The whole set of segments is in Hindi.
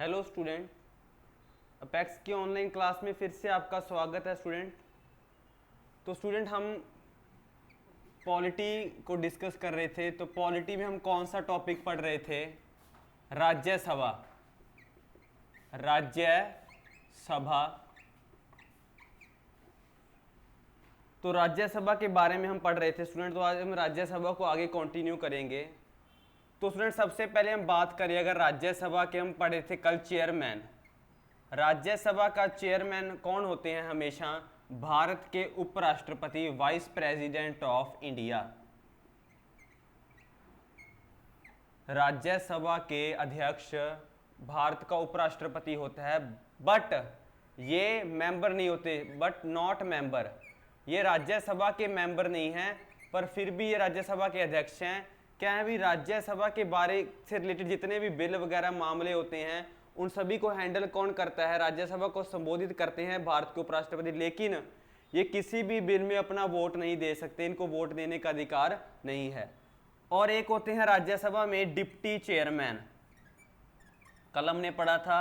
हेलो स्टूडेंट, अपेक्स की ऑनलाइन क्लास में फिर से आपका स्वागत है स्टूडेंट। तो स्टूडेंट हम पॉलिटी को डिस्कस कर रहे थे। तो पॉलिटी में हम कौन सा टॉपिक पढ़ रहे थे? राज्यसभा। राज्यसभा। तो राज्यसभा के बारे में हम पढ़ रहे थे स्टूडेंट। तो आज हम राज्यसभा को आगे कंटिन्यू करेंगे। तो स्टूडेंट सबसे पहले हम बात करें, अगर राज्यसभा के हम पढ़े थे कल चेयरमैन। राज्यसभा का चेयरमैन कौन होते हैं? हमेशा भारत के उपराष्ट्रपति, vice president of India. Rajya Sabha के अध्यक्ष भारत का उपराष्ट्रपति होता है, बट ये मेंबर नहीं होते, बट नॉट मेंबर। ये राज्यसभा के मेंबर नहीं हैं, पर फिर भी ये राज्यसभा के अध्यक्ष हैं। क्या है भी, राज्यसभा के बारे से रिलेटेड जितने भी बिल वगैरह मामले होते हैं उन सभी को हैंडल कौन करता है? राज्यसभा को संबोधित करते हैं भारत के उपराष्ट्रपति। लेकिन ये किसी भी बिल में अपना वोट नहीं दे सकते, इनको वोट देने का अधिकार नहीं है। और एक होते हैं राज्यसभा में डिप्टी चेयरमैन। कल हमने पढ़ा था,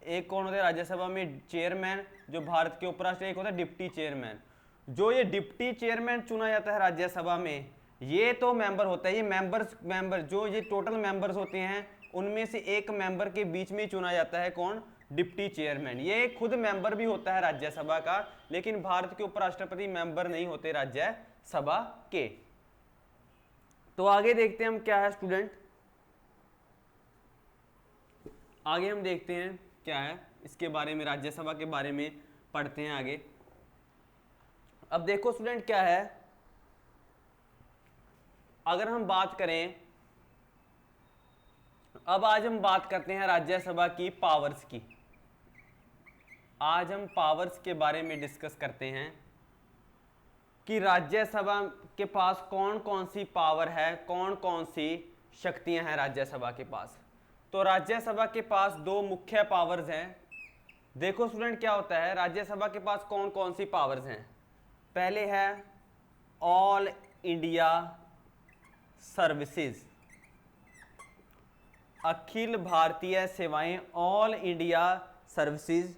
एक कौन होता है राज्यसभा में? चेयरमैन, जो भारत के उपराष्ट्रपति। एक होता है डिप्टी चेयरमैन। जो ये डिप्टी चेयरमैन चुना जाता है राज्यसभा में, ये तो मेंबर होता है। ये मेंबर जो ये टोटल मेंबर्स होते हैं उनमें से एक मेंबर के बीच में ही चुना जाता है। कौन? Deputy chairman. ये खुद मेंबर भी होता है राज्यसभा का, लेकिन भारत के उपराष्ट्रपति मेंबर नहीं होते राज्यसभा के। तो आगे देखते हैं हम क्या है स्टूडेंट। आगे हम देखते हैं क्या है इसके बारे में, राज्यसभा के बारे में पढ़ते हैं आगे। अब देखो स्टूडेंट क्या है, अगर हम बात करें, अब आज हम बात करते हैं राज्यसभा की पावर्स की। आज हम पावर्स के बारे में डिस्कस करते हैं कि राज्यसभा के पास कौन कौन सी पावर है, कौन कौन सी शक्तियां हैं राज्यसभा के पास। तो राज्यसभा के पास दो मुख्य पावर्स हैं। देखो स्टूडेंट क्या होता है, राज्यसभा के पास कौन कौन सी पावर्स हैं। पहले है all India services, Akhil Bharatiya सेवाएं, ऑल इंडिया सर्विसेज।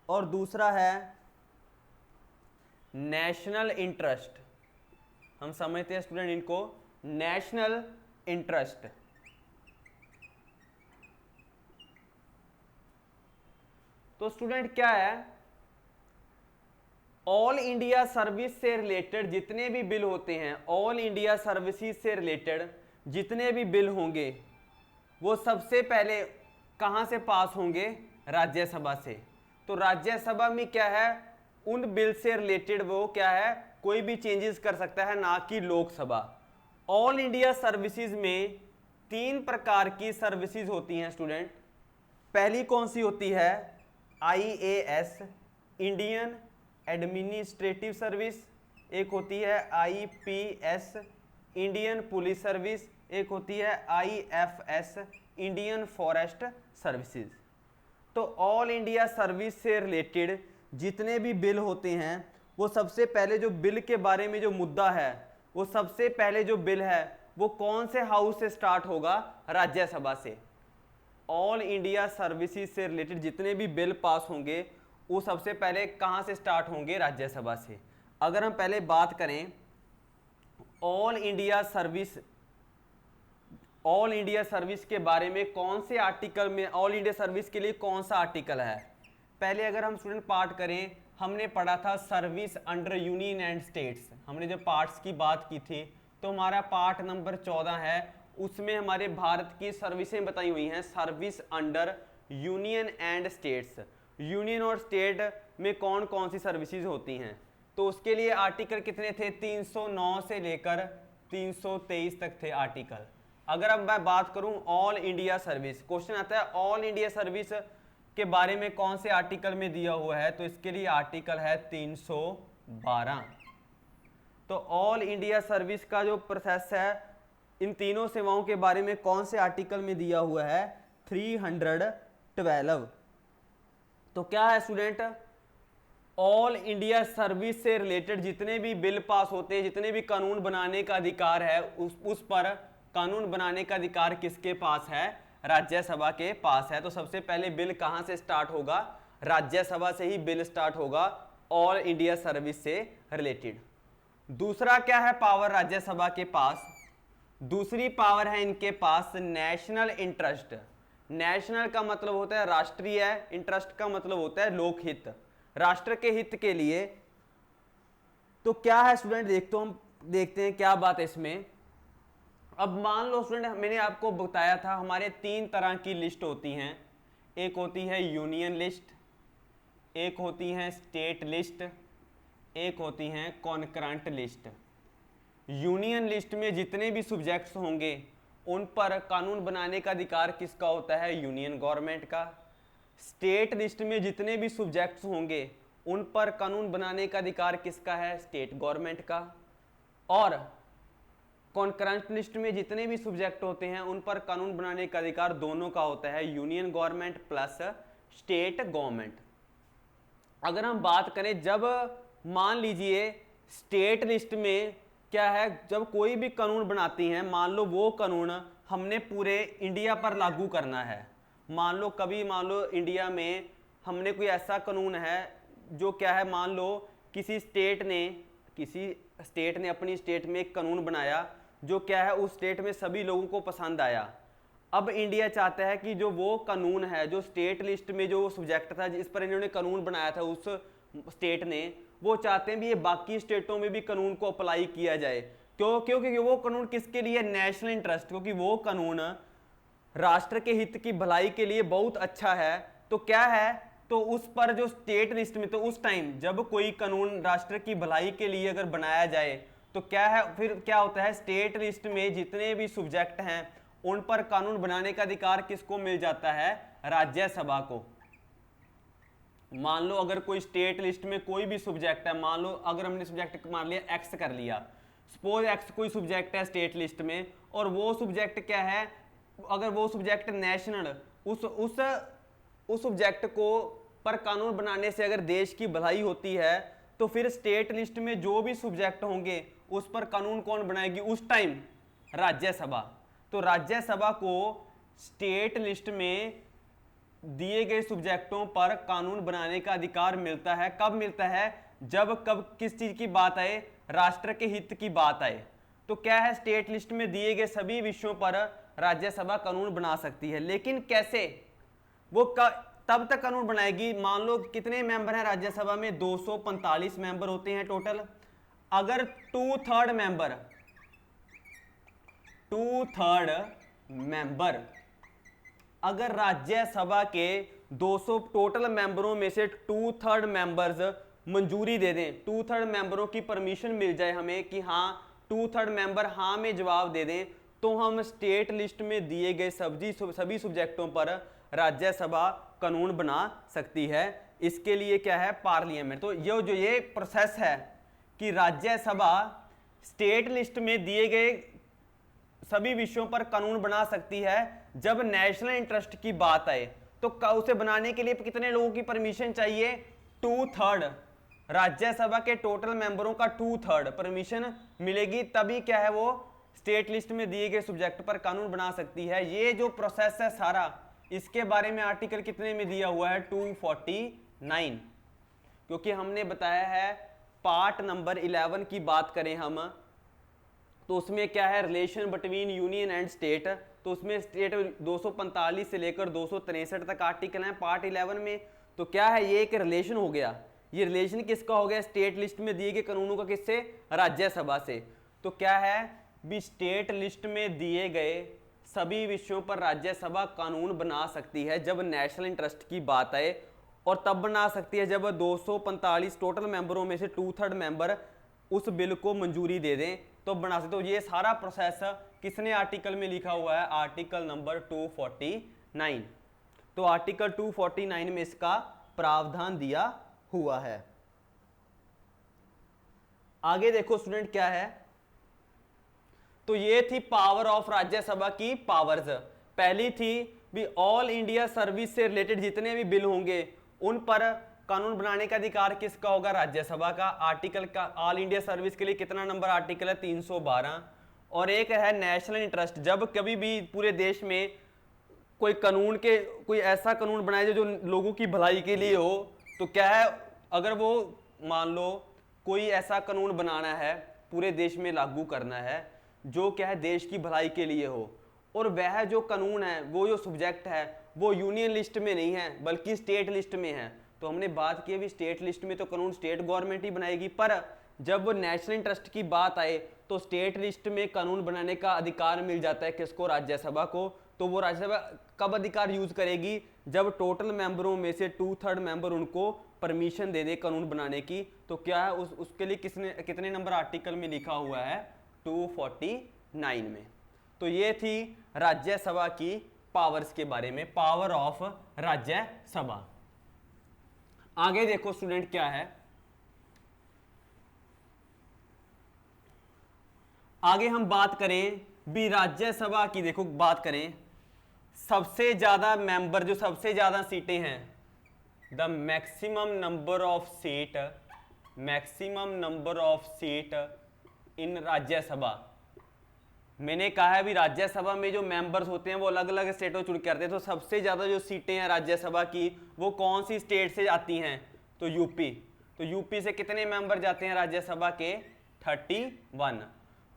और दूसरा है नेशनल इंटरेस्ट। हम समझते हैं स्टूडेंट इनको नेशनल इंटरेस्ट। तो स्टूडेंट क्या है, ऑल इंडिया सर्विस से रिलेटेड जितने भी बिल होते हैं, ऑल इंडिया सर्विसेज से रिलेटेड जितने भी बिल होंगे वो सबसे पहले कहां से पास होंगे? राज्यसभा से। तो राज्यसभा में क्या है, उन बिल से रिलेटेड वो क्या है, कोई भी चेंजेस कर सकता है, ना कि लोकसभा। ऑल इंडिया सर्विसेज में तीन प्रकार की सर्विसेज होती हैं स्टूडेंट। पहली कौन सी होती है? IAS, Indian administrative service. एक होती है IPS, इंडियन पुलिस सर्विस। एक होती है IFS, इंडियन फॉरेस्ट सर्विसेज। तो ऑल इंडिया सर्विस से रिलेटेड जितने भी बिल होते हैं वो सबसे पहले, जो बिल के बारे में जो मुद्दा है, वो सबसे पहले जो बिल है वो कौन से हाउस से स्टार्ट होगा? राज्यसभा से। ऑल इंडिया सर्विसेज से रिलेटेड जितने भी बिल पास होंगे वो सबसे पहले कहां से स्टार्ट होंगे? राज्यसभा से। अगर हम पहले बात करें all India service, all India service के बारे में कौन से आर्टिकल में, ऑल इंडिया सर्विस के लिए कौन सा आर्टिकल है? पहले अगर हम स्टूडेंट पार्ट करें, हमने पढ़ा था service under union and states. हमने जो पार्ट्स की बात की थी, तो हमारा पार्ट नंबर 14 है, उसमें हमारे भारत की सर्विसें बताई हुई हैं, service under union and states. Union और स्टेट में कौन कौन सी सर्विसेज होती हैं। तो उसके लिए आर्टिकल कितने थे? 309 से लेकर 323 तक थे आर्टिकल। अगर अब मैं बात करूं ऑल इंडिया सर्विस, क्वेश्चन आता है ऑल इंडिया सर्विस के बारे में कौन से आर्टिकल में दिया हुआ है, तो इसके लिए आर्टिकल है 312। तो ऑल इंडिया सर्विस का जो प्रोसेस है, इन तीनों सेवाओं के बारे में कौन से आर्टिकल में दिया हुआ है? 312। तो क्या है स्टूडेंट, ऑल इंडिया सर्विस से रिलेटेड जितने भी बिल पास होते हैं, जितने भी कानून बनाने का अधिकार है, उस पर कानून बनाने का अधिकार किसके पास है? राज्यसभा के पास है। तो सबसे पहले बिल कहां से स्टार्ट होगा? राज्यसभा से ही बिल स्टार्ट होगा, ऑल इंडिया सर्विस से रिलेटेड। दूसरा क्या है पावर राज्यसभा के पास? दूसरी पावर है इनके पास नेशनल इंटरेस्ट। नेशनल का मतलब होता है राष्ट्रीय, इंटरेस्ट का मतलब होता है लोकहित, राष्ट्र के हित के लिए। तो क्या है स्टूडेंट, देखते हैं क्या बात है इसमें। अब मान लो स्टूडेंट, मैंने आपको बताया था हमारे 3 तरह की लिस्ट होती हैं। एक होती है यूनियन लिस्ट, एक होती है स्टेट लिस्ट, एक होती है कॉन्करेंट लिस्ट। यूनियन लिस्ट में जितने भी सब्जेक्ट्स होंगे उन पर कानून बनाने का अधिकार किसका होता है? यूनियन गवर्नमेंट का। स्टेट लिस्ट में जितने भी सब्जेक्ट्स होंगे उन पर कानून बनाने का अधिकार किसका है? स्टेट गवर्नमेंट का। और कॉन्करेंट लिस्ट में जितने भी सब्जेक्ट होते हैं उन पर कानून बनाने का अधिकार दोनों का होता है, union government plus state government. अगर हम बात करें, जब मान लीजिए स्टेट लिस्ट में क्या है, जब कोई भी कानून बनाती हैं, मान लो वो कानून हमने पूरे इंडिया पर लागू करना है। मान लो इंडिया में हमने कोई ऐसा कानून है जो क्या है, मान लो किसी स्टेट ने अपनी स्टेट में एक कानून बनाया जो क्या है उस स्टेट में सभी लोगों को पसंद आया। अब इंडिया चाहता है कि जो वो कानून है, जो स्टेट लिस्ट में जो सब्जेक्ट था जिस पर इन्होंने कानून बनाया था उस स्टेट ने, वो चाहते हैं भी ये बाकी स्टेटों में भी कानून को अप्लाई किया जाए। क्योंकि वो कानून किसके लिए? नेशनल इंटरेस्ट, क्योंकि वो कानून राष्ट्र के हित की भलाई के लिए बहुत अच्छा है। तो क्या है, तो उस पर जो स्टेट लिस्ट में, तो उस टाइम जब कोई कानून राष्ट्र की भलाई के लिए अगर बनाया जाए तो क्या है, फिर क्या होता है, स्टेट लिस्ट में जितने भी सब्जेक्ट हैं उन पर कानून बनाने का अधिकार किसको मिल जाता है? राज्यसभा को। मान लो अगर कोई स्टेट लिस्ट में कोई भी सब्जेक्ट है, मान लो अगर हमने सब्जेक्ट मान लिया एक्स कर लिया, सपोज एक्स कोई सब्जेक्ट है स्टेट लिस्ट में, और वो सब्जेक्ट क्या है, अगर वो सब्जेक्ट नेशनल, उस सब्जेक्ट को पर कानून बनाने से अगर देश की भलाई होती है, तो फिर स्टेट लिस्ट में जो भी सब्जेक्ट होंगे उस पर कानून कौन बनाएगी उस टाइम? राज्यसभा। तो राज्यसभा को स्टेट लिस्ट में दिए गए सब्जेक्टों पर कानून बनाने का अधिकार मिलता है। कब मिलता है? जब किस चीज की बात आए? राष्ट्र के हित की बात आए। तो क्या है, स्टेट लिस्ट में दिए गए सभी विषयों पर राज्यसभा कानून बना सकती है। लेकिन कैसे? वो तब तक कानून बनाएगी, मान लो कितने मेंबर हैं राज्यसभा में? 245 मेंबर होते हैं टोटल। अगर 2/3 मेंबर अगर राज्यसभा के 200 टोटल मेंबरों में से 2/3 मेंबर्स मंजूरी दे दें, 2/3 मेंबरों की परमिशन मिल जाए हमें कि हाँ 2/3 मेंबर हाँ में जवाब दे दें, तो हम स्टेट लिस्ट में दिए गए सभी सब्जेक्टों पर राज्यसभा कानून बना सकती है। इसके लिए क्या है? पार्लियामेंट। तो ये प्रोसेस है कि राज्यसभा स्टेट लिस्ट में दिए गए सभी विषयों पर कानून बना सकती है। जब नेशनल इंटरेस्ट की बात आए तो उसे बनाने के लिए कितने लोगों की परमिशन चाहिए? 2/3। राज्यसभा के टोटल मेंबरों का 2/3 परमिशन मिलेगी, तभी क्या है, वो स्टेट लिस्ट में दिए गए सब्जेक्ट पर कानून बना सकती है। ये जो प्रोसेस है सारा, इसके बारे में आर्टिकल कितने में दिया हुआ है? 249। क्योंकि हमने बताया है पार्ट नंबर 11 की बात करें हम, तो उसमें क्या है, relation between union and state. तो उसमें स्टेट 245 से लेकर 263 तक आर्टिकल हैं पार्ट 11 में। तो क्या है, ये एक रिलेशन हो गया। ये रिलेशन किसका हो गया? स्टेट लिस्ट में दिए गए कानूनों का। किससे? राज्यसभा से। तो क्या है भी, स्टेट लिस्ट में दिए गए सभी विषयों पर राज्यसभा कानून बना सकती है जब नेशनल इंटरेस्ट की बात आए, और तब बना सकती है जब 245 टोटल मेंबरों में से 2/3 मेंबर उस बिल को मंजूरी दे दें, तो बना सकते। तो ये सारा प्रोसेस किसने आर्टिकल में लिखा हुआ है? Article number 249। तो आर्टिकल 249 में इसका प्रावधान दिया हुआ है। आगे देखो स्टूडेंट क्या है, तो ये थी पावर ऑफ राज्यसभा की पावर्स। पहली थी भी ऑल इंडिया सर्विस से रिलेटेड जितने भी बिल होंगे उन पर कानून बनाने का अधिकार किसका होगा? राज्यसभा का। आर्टिकल का ऑल इंडिया सर्विस के लिए कितना नंबर आर्टिकल है? 312। और एक है नेशनल इंटरेस्ट, जब कभी भी पूरे देश में कोई ऐसा कानून बनाए जो लोगों की भलाई के लिए हो। तो क्या है, अगर वो मान लो कोई ऐसा कानून बनाना है, पूरे देश में लागू करना है, जो क्या है देश की भलाई के लिए हो, और वह जो कानून है, वो जो सब्जेक्ट है, वो यूनियन लिस्ट में नहीं है बल्कि स्टेट लिस्ट में है। तो हमने बात की अभी स्टेट लिस्ट में तो कानून स्टेट गवर्नमेंट ही बनाएगी, पर जब वो नेशनल इंटरेस्ट की बात आए तो स्टेट लिस्ट में कानून बनाने का अधिकार मिल जाता है किसको, राज्यसभा को। तो वो राज्यसभा कब अधिकार यूज करेगी, जब टोटल मेंबरों में से 2/3 मेंबर उनको परमिशन दे दे कानून बनाने की। तो क्या है उसके लिए कितने नंबर आर्टिकल में लिखा हुआ है, 249 में। तो ये थी राज्यसभा की पावर्स के बारे में, पावर ऑफ राज्यसभा। आगे देखो स्टूडेंट क्या है, आगे हम बात करें भी राज्यसभा की। देखो बात करें सबसे ज्यादा मेंबर, जो सबसे ज्यादा सीटें हैं, the maximum number of seat in Rajya Sabha. मैंने कहा है भी राज्यसभा में जो मेंबर्स होते हैं वो अलग अलग स्टेटों चुन के आते हैं। तो सबसे ज्यादा जो सीटें हैं राज्यसभा की वो कौन सी स्टेट से आती हैं, तो यूपी। तो यूपी से कितने मेंबर जाते हैं राज्यसभा के, 31।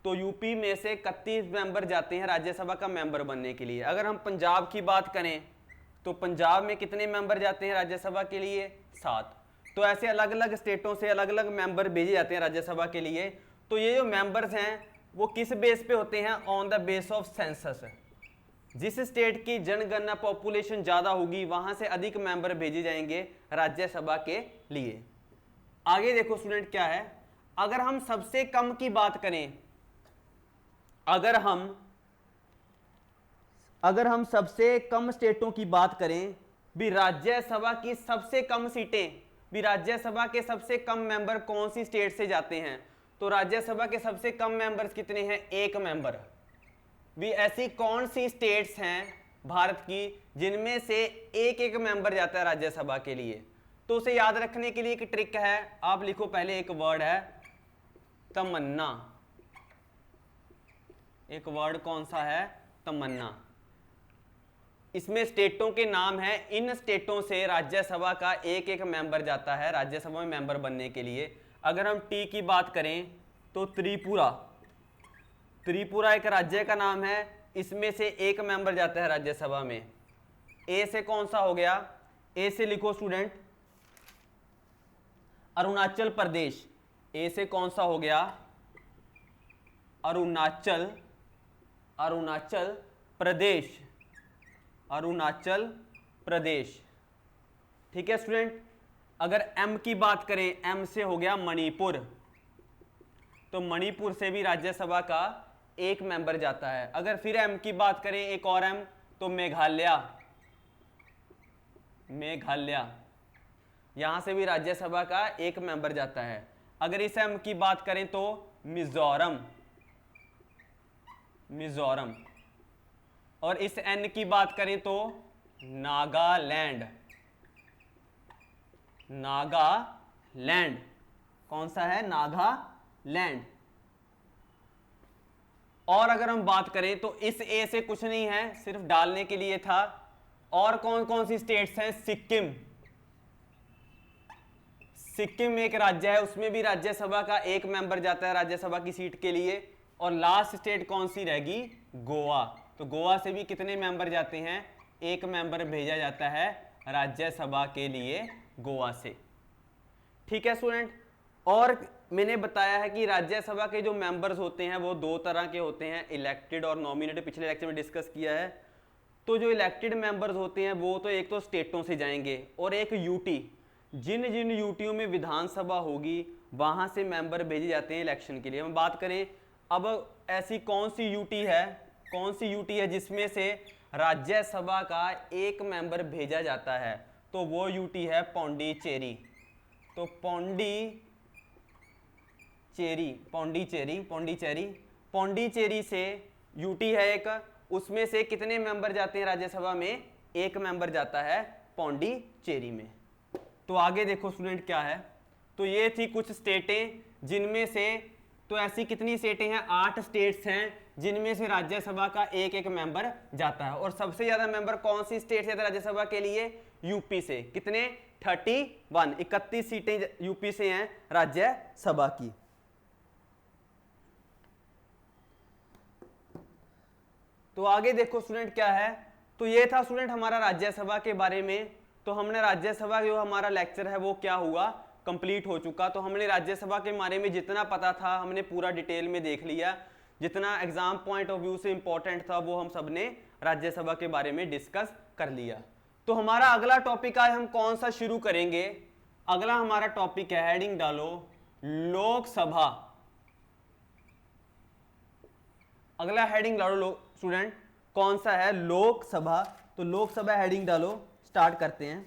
तो यूपी में से 31 मेंबर जाते हैं राज्यसभा का मेंबर बनने के लिए। अगर हम पंजाब की बात करें तो पंजाब में कितने मेंबर जाते हैं राज्यसभा के लिए, 7। तो ऐसे अलग अलग स्टेटों से अलग अलग मेंबर भेजे जाते हैं राज्यसभा के लिए। तो ये जो मेंबर्स हैं वो किस बेस पे होते हैं, on the base of census. जिस स्टेट की जनगणना पॉपुलेशन ज्यादा होगी वहां से अधिक मेंबर भेजे जाएंगे राज्यसभा के लिए। आगे देखो स्टूडेंट क्या है, अगर हम सबसे कम की बात करें, अगर हम सबसे कम स्टेटों की बात करें भी राज्यसभा की सबसे कम सीटें, भी राज्यसभा के सबसे कम मेंबर कौन सी स्टेट से जाते हैं, तो राज्यसभा के सबसे कम मेंबर्स कितने हैं, 1 मेंबर। भी ऐसी कौन सी स्टेट्स हैं भारत की जिनमें से एक मेंबर जाता है राज्यसभा के लिए। तो उसे याद रखने के लिए एक ट्रिक है, आप लिखो पहले एक वर्ड है तमन्ना। एक वर्ड कौन सा है, तमन्ना। इसमें स्टेटों के नाम है, इन स्टेटों से राज्यसभा का एक मेंबर जाता है राज्यसभा में मेंबर बनने के लिए। अगर हम टी की बात करें तो त्रिपुरा एक राज्य का नाम है, इसमें से 1 मेंबर जाता है राज्यसभा में। ए से कौन सा हो गया, ए से लिखो स्टूडेंट अरुणाचल प्रदेश। ए से कौन सा हो गया, अरुणाचल प्रदेश। ठीक है स्टूडेंट। अगर एम की बात करें, एम से हो गया मणिपुर। तो मणिपुर से भी राज्यसभा का 1 मेंबर जाता है। अगर फिर एम की बात करें, एक और एम, तो मेघालय। यहां से भी राज्यसभा का 1 मेंबर जाता है। अगर इस एम की बात करें तो मिजोरम। और इस एन की बात करें तो नागालैंड। कौन सा है, नागालैंड। और अगर हम बात करें तो इस ए से कुछ नहीं है, सिर्फ डालने के लिए था। और कौन कौन सी स्टेट्स हैं, सिक्किम एक राज्य है, उसमें भी राज्यसभा का 1 मेंबर जाता है राज्यसभा की सीट के लिए। और लास्ट स्टेट कौन सी रहेगी, गोवा। तो गोवा से भी कितने मेंबर जाते हैं, 1 मेंबर भेजा जाता है राज्यसभा के लिए गोवा से। ठीक है स्टूडेंट। और मैंने बताया है कि राज्यसभा के जो मेंबर्स होते हैं वो 2 तरह के होते हैं, इलेक्टेड और नॉमिनेटेड। पिछले लेक्चर में डिस्कस किया है। तो जो इलेक्टेड मेंबर्स होते हैं वो तो एक तो स्टेटों से जाएंगे, और एक यूटी, जिन जिन यूटियों में विधानसभा होगी वहां से मेंबर भेजे जाते हैं इलेक्शन के लिए। हम बात करें अब ऐसी कौन सी यूटी है जिसमें से राज्यसभा का 1 मेंबर भेजा जाता है, तो वो यूटी है पौंडीचेरी। तो पौंडीचेरी से यूटी है एक, उसमें से कितने मेंबर जाते हैं राज्यसभा में, 1 मेंबर जाता है पौंडीचेरी में। तो आगे देखो स्टूडेंट क्या है, तो ये थी कुछ स्टेटें जिनमें से, तो ऐसी कितनी स्टेटें हैं, 8 स्टेट्स हैं जिनमें से राज्यसभा का एक एक मेंबर जाता है। और सबसे ज्यादा मेंबर कौन सी स्टेट से जाता है राज्यसभा के लिए? यूपी से। कितने? 31, 31 सीटें यूपी से हैं राज्यसभा की। तो आगे देखो स्टूडेंट क्या है, तो ये था स्टूडेंट हमारा राज्यसभा के बारे में। तो हमने राज्यसभा जो हमारा लेक्चर है वो क्या हुआ, कंप्लीट हो चुका। तो हमने राज्यसभा के बारे में जितना पता था हमने पूरा डिटेल में देख लिया, जितना एग्जाम पॉइंट ऑफ व्यू से इंपॉर्टेंट था वो हम सबने राज्यसभा के बारे में डिस्कस कर लिया। तो हमारा अगला टॉपिक आज हम कौन सा शुरू करेंगे? अगला हमारा टॉपिक है, हेडिंग डालो लोकसभा। अगला हेडिंग डालो स्टूडेंट, कौन सा है? लोकसभा। तो लोकसभा हेडिंग डालो, स्टार्ट करते हैं।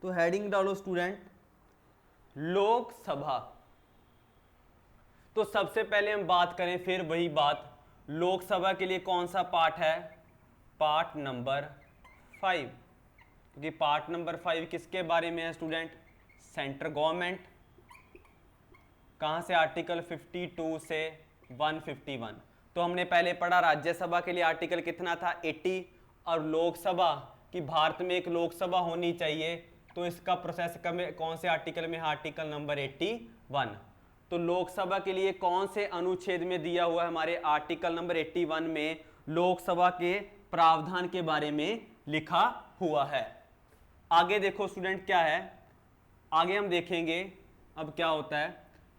तो हेडिंग डालो स्टूडेंट लोकसभा। तो सबसे पहले हम बात करें, फिर वही बात, लोकसभा के लिए कौन सा पार्ट है? Part number 5। क्योंकि पार्ट नंबर 5 किसके बारे में है स्टूडेंट? Central government. कहां से? आर्टिकल 52 से 151। तो हमने पहले पढ़ा राज्यसभा के लिए आर्टिकल कितना था? 80। और लोकसभा कि भारत में एक लोकसभा होनी चाहिए, तो इसका प्रोसेस कौन से आर्टिकल में? Article number 81। तो लोकसभा के लिए कौन से अनुच्छेद में दिया हुआ है? हमारे आर्टिकल नंबर 81 में लोकसभा के प्रावधान के बारे में लिखा हुआ है। आगे देखो स्टूडेंट क्या है, आगे हम देखेंगे अब क्या होता है।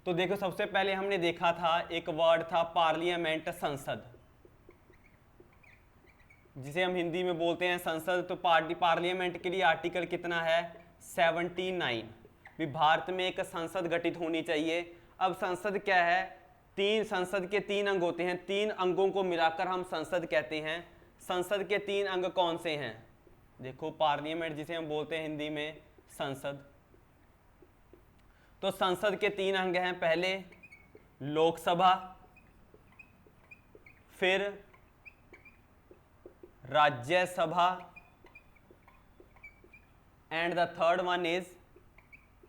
तो देखो सबसे पहले हमने देखा था एक वर्ड था पार्लियामेंट, संसद, जिसे हम हिंदी में बोलते हैं संसद। तो पार्लियामेंट के लिए आर्टिकल कितना है? 79। भी भारत में एक संसद गठित होनी चाहिए। अब संसद क्या है? संसद के 3 अंग होते हैं, 3 अंगों को मिलाकर हम संसद कहते हैं। संसद के 3 अंग कौन से हैं? देखो पार्लियामेंट जिसे हम बोलते हैं हिंदी में संसद। तो संसद के 3 अंग हैं, पहले लोकसभा, फिर Rajya Sabha, and the third one is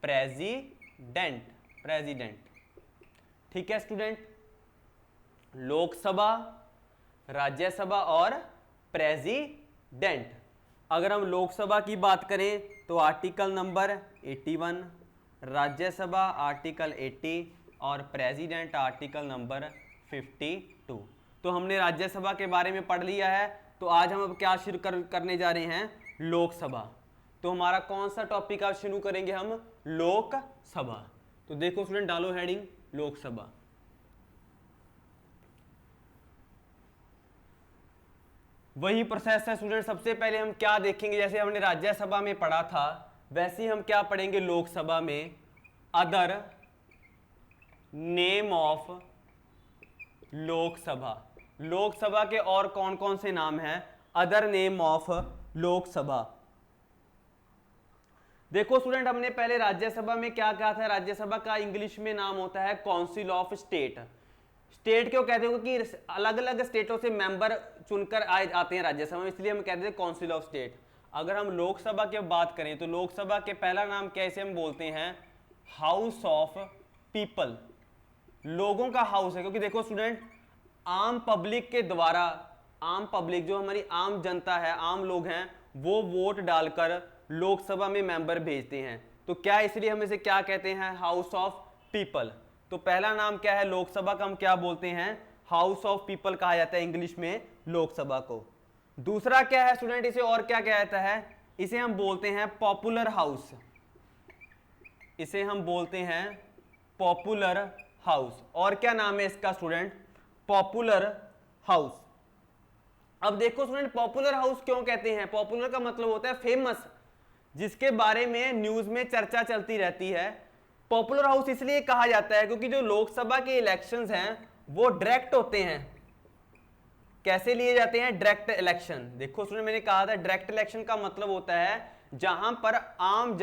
president. ठीक है स्टूडेंट, लोकसभा, राज्यसभा और प्रेसिडेंट। अगर हम लोकसभा की बात करें तो आर्टिकल नंबर 81, राज्यसभा आर्टिकल 80 और प्रेसिडेंट आर्टिकल नंबर 52। तो हमने राज्यसभा के बारे में पढ़ लिया है। तो आज हम अब क्या शुरू करने जा रहे हैं? लोकसभा। तो हमारा कौन सा टॉपिक आज शुरू करेंगे हम? लोकसभा। तो देखो स्टूडेंट डालो हेडिंग लोकसभा। वही प्रोसेस है स्टूडेंट, सबसे पहले हम क्या देखेंगे, जैसे हमने राज्यसभा में पढ़ा था वैसे ही हम क्या पढ़ेंगे लोकसभा में? Other name of Lok Sabha. Lok Sabha के और कौन कौन से नाम हैं? Other name of Lok Sabha. देखो स्टूडेंट हमने पहले राज्यसभा में क्या कहा था? राज्यसभा का इंग्लिश में नाम होता है काउंसिल ऑफ स्टेट। स्टेट क्यों कहते हो? क्योंकि अलग अलग स्टेटों से मेंबर चुनकर आते हैं राज्यसभा में, इसलिए हम कहते हैं काउंसिल ऑफ स्टेट। अगर हम लोकसभा की बात करें तो लोकसभा के पहला नाम क्या इसे हम बोलते हैं? House of people. लोगों का हाउस है, क्योंकि देखो स्टूडेंट आम पब्लिक के द्वारा, आम पब्लिक जो हमारी आम जनता है, आम लोग हैं, वो वोट डालकर लोकसभा में मेंबर भेजते हैं। तो क्या इसलिए हम इसे क्या कहते हैं? House of people. तो पहला नाम क्या है लोकसभा का? हम क्या बोलते हैं? हाउस ऑफ पीपल कहा जाता है इंग्लिश में लोकसभा को। दूसरा क्या है स्टूडेंट, इसे और क्या कहा जाता है? इसे हम बोलते हैं पॉपुलर हाउस। इसे हम बोलते हैं पॉपुलर हाउस। और क्या नाम है इसका स्टूडेंट? Popular house. अब देखो स्टूडेंट, पॉपुलर हाउस क्यों कहते हैं? पॉपुलर का मतलब होता है फेमस, जिसके बारे में न्यूज में चर्चा चलती रहती है। पॉपुलर हाउस इसलिए कहा जाता है क्योंकि जो लोकसभा के इलेक्शंस हैं वो डायरेक्ट होते हैं। कैसे लिए जाते हैं? Direct election. देखो स्टूडेंट, मैंने कहा था डायरेक्ट इलेक्शन का मतलब होता है जहां पर आम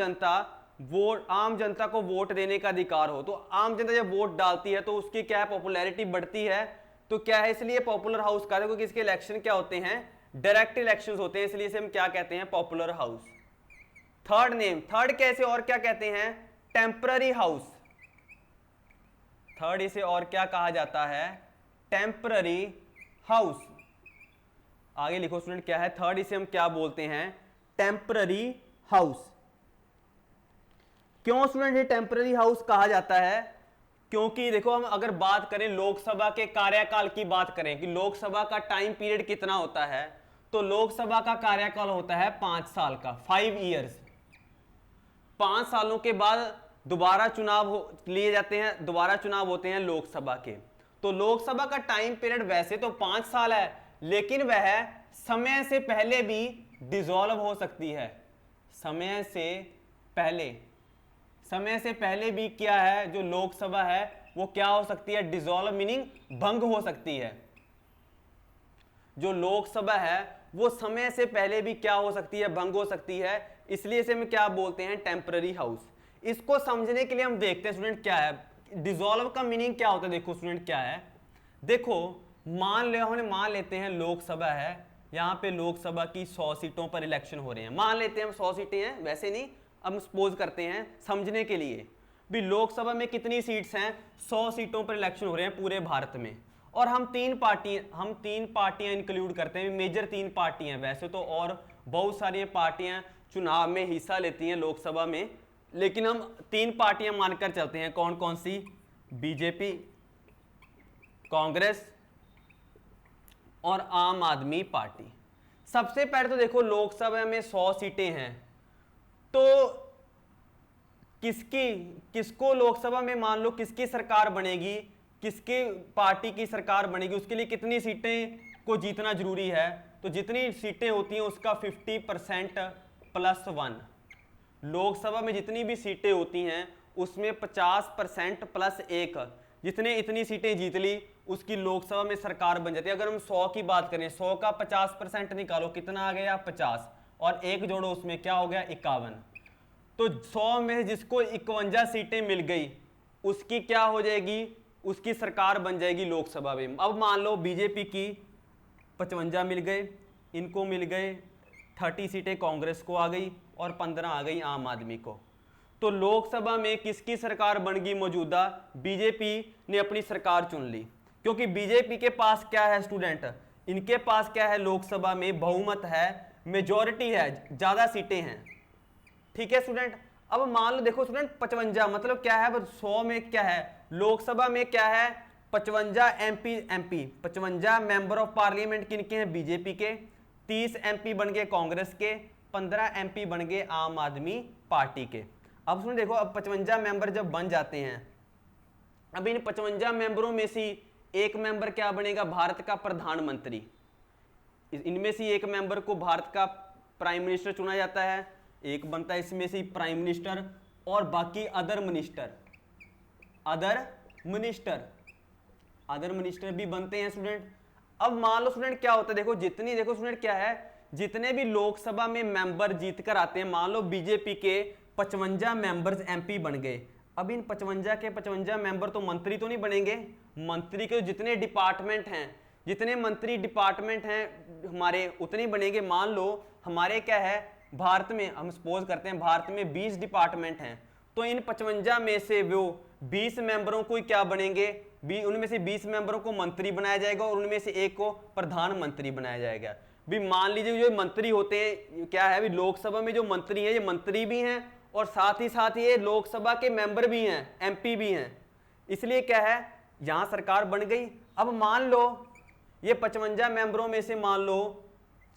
जनता को वोट देने का अधिकार हो। तो आम जनता जब वोट डालती है तो उसकी क्या है? पॉपुलैरिटी बढ़ती है। तो क्या है, इसलिए पॉपुलर हाउस का, क्योंकि इसके इलेक्शन क्या होते हैं? डायरेक्ट इलेक्शंस होते हैं, इसलिए इसे हम क्या कहते हैं? Popular house. Third name, third कैसे और क्या कहते हैं? Temporary house. थर्ड इसे और क्या कहा जाता है? Temporary house. आगे लिखो स्टूडेंट, क्या है थर्ड? इसे हम क्या बोलते हैं? Temporary house. क्यों स्टूडेंट ये टेम्पररी हाउस कहा जाता है? क्योंकि देखो, हम अगर बात करें लोकसभा के कार्यकाल की बात करें कि लोकसभा का टाइम पीरियड कितना होता है, तो लोकसभा का कार्यकाल होता है 5 साल का, 5 ईयर्स। 5 सालों के बाद दोबारा चुनाव लिए जाते हैं, दोबारा चुनाव होते हैं लोकसभा के। तो लोकसभा का टाइम पीरियड वैसे तो 5 साल है, लेकिन वह समय से पहले भी डिसॉल्व हो सकती है। समय से पहले भी क्या है, जो लोकसभा है वो क्या हो सकती है? डिसॉल्व मीनिंग भंग हो सकती है। जो लोकसभा है वो समय से पहले भी क्या हो सकती है? भंग हो सकती है। इसलिए इसे हम क्या बोलते हैं? Temporary house. इसको समझने के लिए हम देखते हैं स्टूडेंट क्या है डिसॉल्व का मीनिंग क्या होता है। देखो स्टूडेंट क्या है, देखो मान लेते हैं लोकसभा है, यहाँ पे लोकसभा की 100 सीटों पर इलेक्शन हो रहे हैं। मान लेते हैं हम 100 सीटें हैं, वैसे नहीं, हम सपोज करते हैं समझने के लिए भी लोकसभा में कितनी सीट्स हैं? 100 सीटों पर इलेक्शन हो रहे हैं पूरे भारत में। और हम तीन पार्टियां इंक्लूड करते हैं, मेजर 3 पार्टियां। वैसे तो और बहुत सारी पार्टियां चुनाव में हिस्सा लेती हैं लोकसभा में, लेकिन हम 3 पार्टियां मानकर चलते हैं। कौन कौन सी? बीजेपी, कांग्रेस और आम आदमी पार्टी। सबसे पहले तो देखो लोकसभा में 100 सीटें हैं, तो किसको लोकसभा में मान लो किसकी सरकार बनेगी, किसके पार्टी की सरकार बनेगी, उसके लिए कितनी सीटें को जीतना जरूरी है? तो जितनी सीटें होती हैं उसका 50% + 1। लोकसभा में जितनी भी सीटें होती हैं उसमें 50% + 1, जितने इतनी सीटें जीत ली उसकी लोकसभा में सरकार बन जाती है। अगर हम 100 की बात करें, 100 का 50% निकालो, कितना आ गया? 50, और 1 जोड़ो उसमें, क्या हो गया? 51। तो 100 में जिसको 51 सीटें मिल गई उसकी क्या हो जाएगी? उसकी सरकार बन जाएगी लोकसभा में। अब मान लो बीजेपी की 55 मिल गए, इनको मिल गए 30 सीटें, कांग्रेस को आ गई और 15 आ गई आम आदमी को। तो लोकसभा में किसकी सरकार बन गई? मौजूदा बीजेपी ने अपनी सरकार चुन ली, क्योंकि बीजेपी के पास क्या है स्टूडेंट? इनके पास क्या है? लोकसभा में बहुमत है, मेजॉरिटी है, ज्यादा सीटें हैं। ठीक है स्टूडेंट। अब मान लो देखो स्टूडेंट 55 मतलब क्या है? 100 में क्या है? लोकसभा में क्या है? 55 एमपी 55 मेंबर ऑफ पार्लियामेंट किनके हैं? बीजेपी के। 30 एमपी बन गए कांग्रेस के, 15 एमपी बन गए आम आदमी पार्टी के। अब सुन देखो, अब 55 मेंबर जब बन जाते हैं, अब इन 55 मेंबरों में से एक मेंबर क्या बनेगा? भारत का प्रधानमंत्री। इनमें से एक मेंबर को भारत का प्राइम मिनिस्टर चुना जाता है, एक बनता है इसमें से प्राइम मिनिस्टर, और बाकी अदर मिनिस्टर भी बनते हैं स्टूडेंट। अब मान लो स्टूडेंट क्या होता है, देखो स्टूडेंट क्या है, जितने भी लोकसभा में मेंबर जीत कर आते हैं, मान लो बीजेपी के 55 मेंबर्स एमपी बन गए। अब इन 55 के 55 मेंबर तो मंत्री तो नहीं बनेंगे, मंत्री के जितने डिपार्टमेंट हैं, जितने मंत्री डिपार्टमेंट हैं हमारे, उतने बनेंगे। मान लो हमारे क्या है, भारत में हम सपोज करते हैं भारत में 20 डिपार्टमेंट हैं, तो इन 55 में से वो 20 मेंबरों को क्या बनेंगे? उनमें से 20 मेंबरों को मंत्री बनाया जाएगा और उनमें से एक को प्रधानमंत्री बनाया जाएगा। भी मान लीजिए जो मंत्री होते हैं, क्या है, भी लोकसभा में जो मंत्री हैं, ये मंत्री भी हैं और साथ ही ये लोकसभा के मेंबर भी हैं, एमपी भी हैं। इसलिए क्या है, यहां सरकार बन गई। अब मान लो ये 55 मेंबरों में से मान लो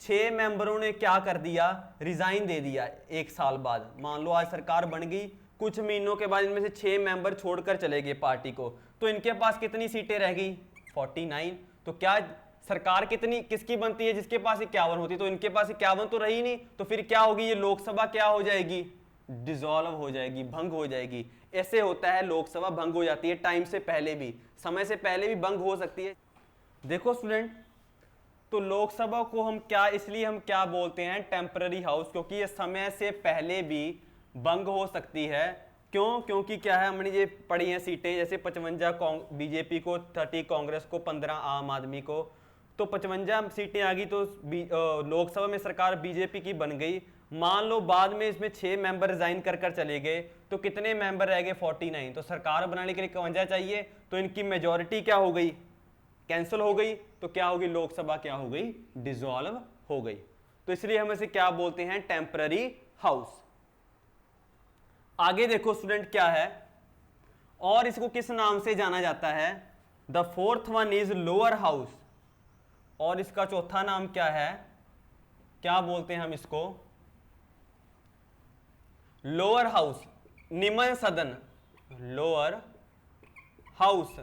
6 मेंबरों ने क्या कर दिया, रिजाइन दे दिया 1 साल बाद। मान लो आज सरकार बन गई, कुछ महीनों के बाद इनमें से 6 मेंबर छोड़कर चले गए पार्टी को, तो इनके पास कितनी सीटें रह गई? 49। तो क्या सरकार किसकी बनती है? जिसके पास 51 होती, तो इनके पास 51 तो रही नहीं, तो फिर क्या होगी? ये लोकसभा क्या हो जाएगी? डिसॉल्व हो जाएगी, भंग हो जाएगी। ऐसे होता है, लोकसभा भंग हो जाती है टाइम से पहले भी, समय से पहले भी भंग हो सकती है। देखो स्टूडेंट, तो लोकसभा को हम क्या बोलते हैं? टेम्पररी हाउस, क्योंकि ये समय से पहले भी भंग हो सकती है। क्यों? क्योंकि क्या है, हमने ये पढ़ी हैं सीटें, जैसे 55 बीजेपी को, 30 कांग्रेस को, 15 आम आदमी को, तो 55 सीटें आ गई, तो लोकसभा में सरकार बीजेपी की बन गई। मान लो बाद में इसमें 6 मेंबर रिजाइन कर चले गए, तो कितने मेंबर रह गए? 49। तो सरकार बनाने के लिए 51 चाहिए, तो इनकी मेजोरिटी क्या हो गई? कैंसिल हो गई। तो क्या होगी? लोकसभा क्या हो गई? डिसॉल्व हो गई। तो इसलिए हम इसे क्या बोलते हैं? Temporary house. आगे देखो स्टूडेंट क्या है, और इसको किस नाम से जाना जाता है? The fourth one is lower house, और इसका चौथा नाम क्या है? क्या बोलते हैं हम इसको? लोअर हाउस, निम्न सदन। लोअर हाउस,